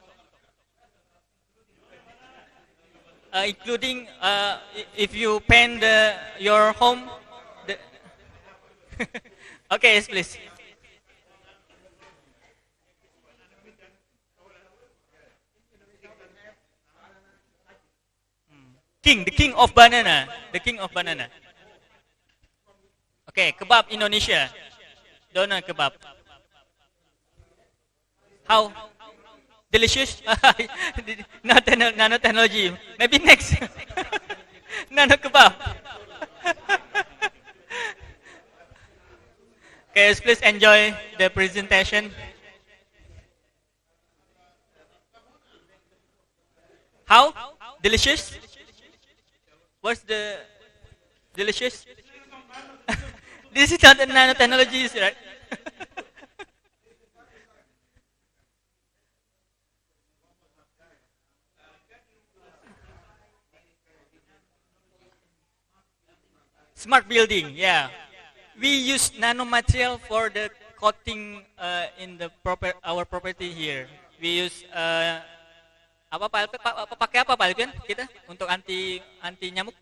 including if you paint your home. Okay, yes, please. The king of banana. Okay, kebab Indonesia. Doner kebab. How delicious? Not nanotechnology. Maybe next. Nano kebab. Okay, please enjoy the presentation. How? Delicious? What's the delicious? This is not a nanotechnology, right? Smart building, yeah. We use nanomaterial for the coating in the our property here. We use pakai apa Pak Alvin kita untuk anti nyamuk?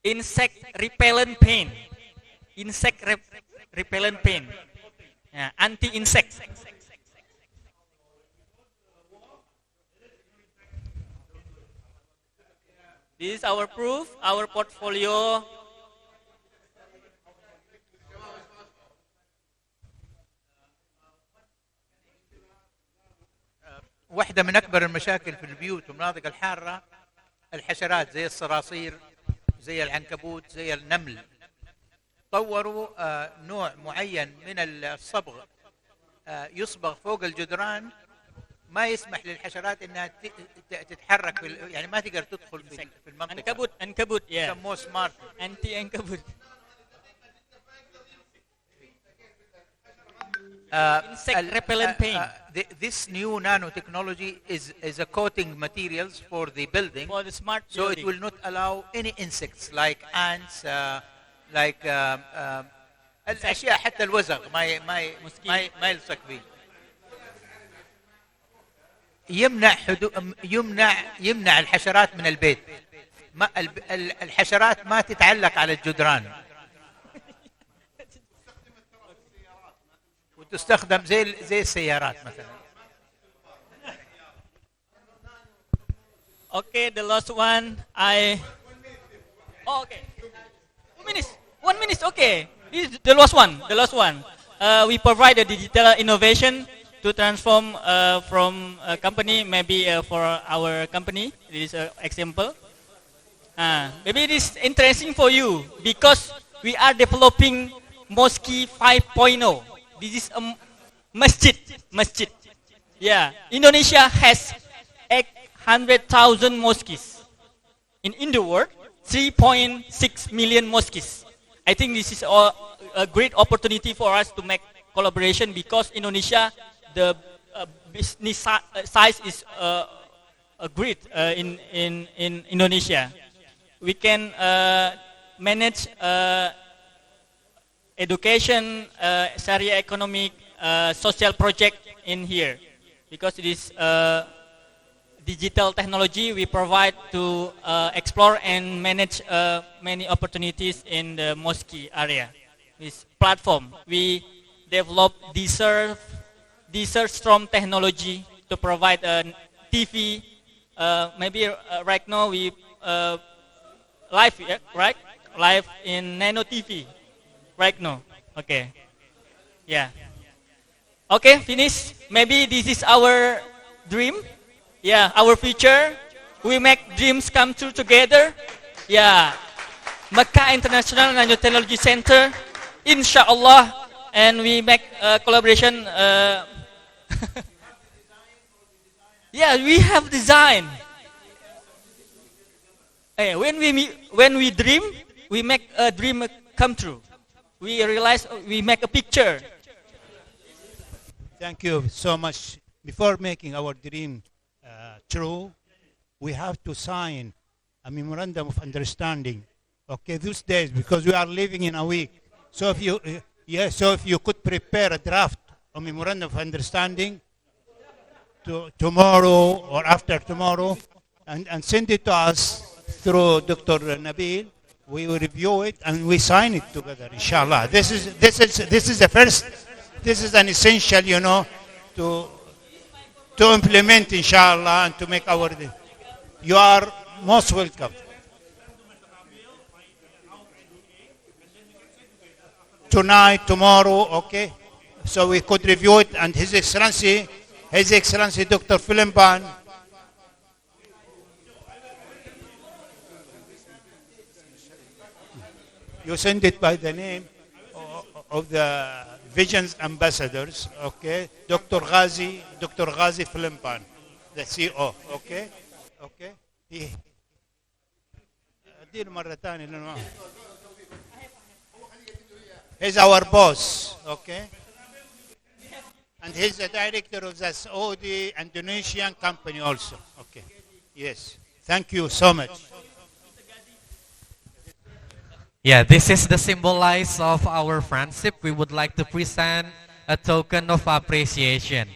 Insect repellent paint. Repellent paint. Yeah, anti insect. This is our proof, our portfolio. واحدة من أكبر المشاكل في البيوت والمناطق الحارة الحشرات زي الصراصير، زي العنكبوت، زي النمل. طوروا نوع معين من الصبغ يصبغ فوق الجدران ما يسمح للحشرات انها تتحرك يعني ما تقدر تدخل في المنطقه. عنكبوت يسموه سمارت انتي عنكبوت. Insect repellent paint. This new nanotechnology is a coating materials for the building. For the smart so building. It will not allow any insects like ants, like الاشياء حتى الوزغ ما يلصق فيه. يمنع الحشرات من البيت. الحشرات ما تتعلق على الجدران. وتستخدم زي السيارات مثلا. Okay, the last one okay. 2 minutes. 1 minute. Okay. This is the last one. We provide a digital innovation to transform from a company, maybe for our company. This is an example. Maybe it is interesting for you because we are developing Mosque 5.0. This is a masjid. Yeah, Indonesia has 800,000 mosques. In the world, 3.6 million mosques. I think this is a great opportunity for us to make collaboration because Indonesia, the business size is great in Indonesia. We can manage education, Sharia economic, social project in here because it is digital technology we provide to explore and manage many opportunities in the mosque area. This platform we develop Deserve Storm technology to provide a TV. Maybe right now we live, yeah, right? Live in Nano TV. Right now. Okay. Yeah. Okay, finish. Maybe this is our dream. Yeah, our future. We make dreams come true together. Yeah. Mecca International Nanotechnology Center. Inshallah. And we make collaboration. Yeah, we have design. When we dream, we make a dream come true. We realize we make a picture. Thank you so much. Before making our dream true, we have to sign a memorandum of understanding. Okay, these days because we are living in a week. So if you could prepare a draft of memorandum of understanding tomorrow or after tomorrow, and send it to us through Dr. Nabil. We will review it and we sign it together, inshallah. This is the first. This is an essential, to implement, inshallah, and to make our. You are most welcome. Tonight, tomorrow, okay? So we could review it, and His Excellency Dr. Philemon, you send it by the name of the Visions Ambassadors, okay? Dr. Ghazi Philemon, the CEO, okay? Okay? He's our boss, okay? And he's the director of the Saudi Indonesian company also, okay? Yes. Thank you so much. Yeah, this is the symbolize of our friendship. We would like to present a token of appreciation.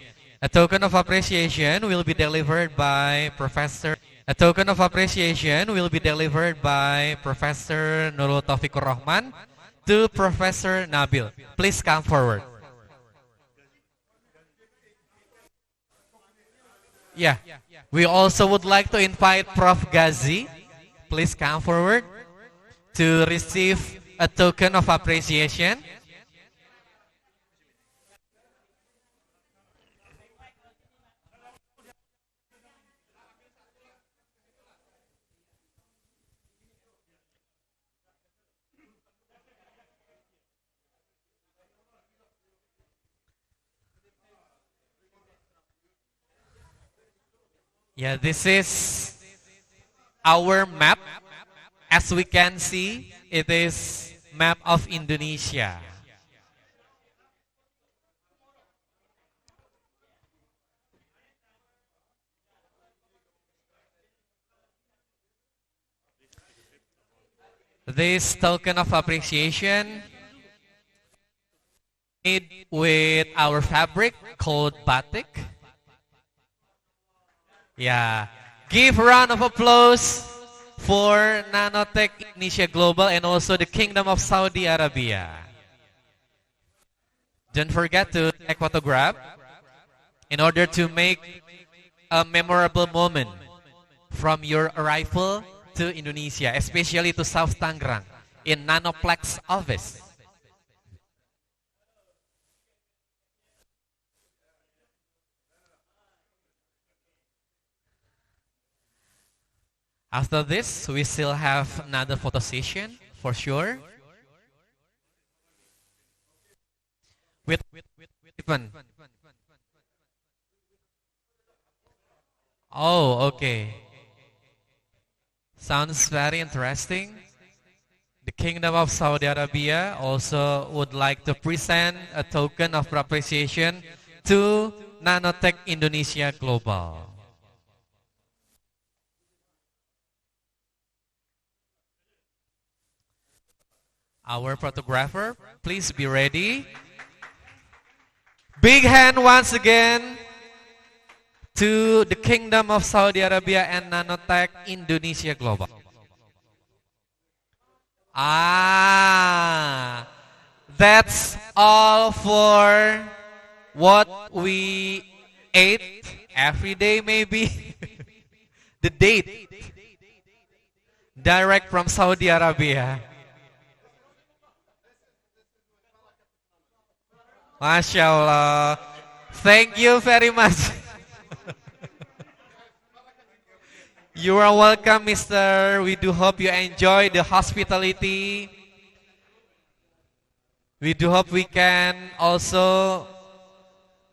A token of appreciation will be delivered by Professor. A token of appreciation will be delivered by Professor Nurul Taufikur Rahman to Professor Nabil. Please come forward. Yeah, we also would like to invite Prof. Ghazi. Please come forward to receive a token of appreciation. Yeah, this is our map. As we can see, it is map of Indonesia. This token of appreciation made with our fabric called batik. Yeah, give a round of applause for Nanotech Indonesia Global and also the Kingdom of Saudi Arabia. Don't forget to take photograph in order to make a memorable moment from your arrival to Indonesia, especially to South Tangerang in Nanoplex office. After this, we still have another photo session for sure. With Stephen. Oh, okay. Sounds very interesting. The Kingdom of Saudi Arabia also would like to present a token of appreciation to Nanotech Indonesia Global. Our photographer, please be ready. Big hand once again to the Kingdom of Saudi Arabia and Nanotech Indonesia Global. That's all for what we ate every day maybe. The date direct from Saudi Arabia. Masya Allah. Thank you very much. You are welcome, mister. We do hope you enjoy the hospitality. We do hope we can also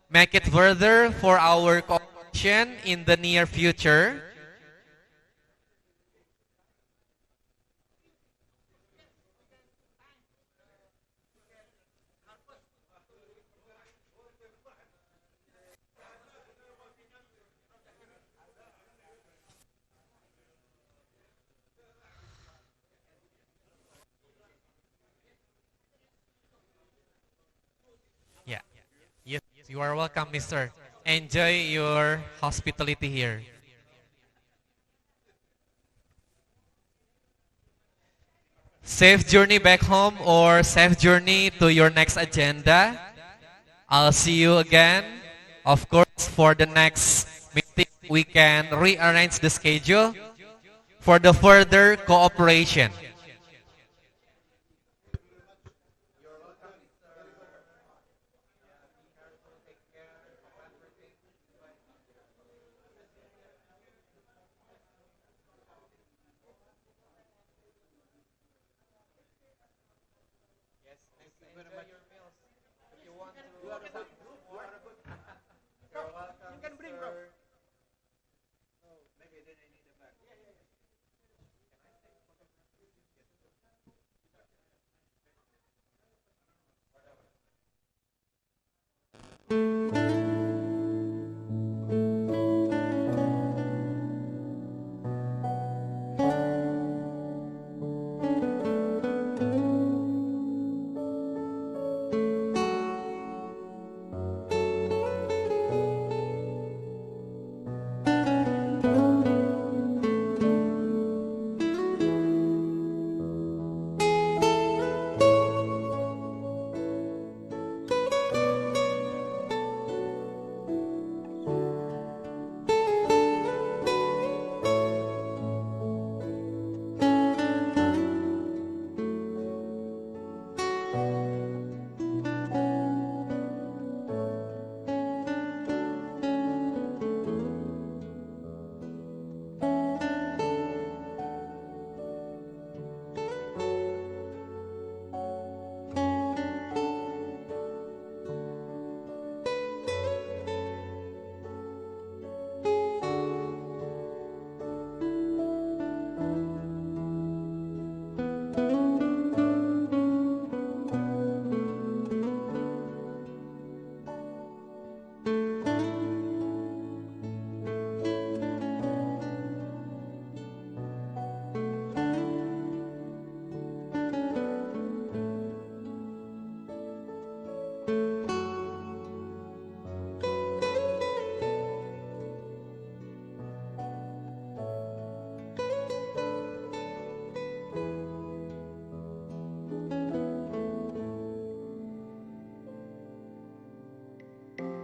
make it further for our cooperation in the near future. Yes, you are welcome, mister. Enjoy your hospitality here. Safe journey back home or safe journey to your next agenda. I'll see you again. Of course, for the next meeting, we can rearrange the schedule for the further cooperation. Thank you very much. If you want to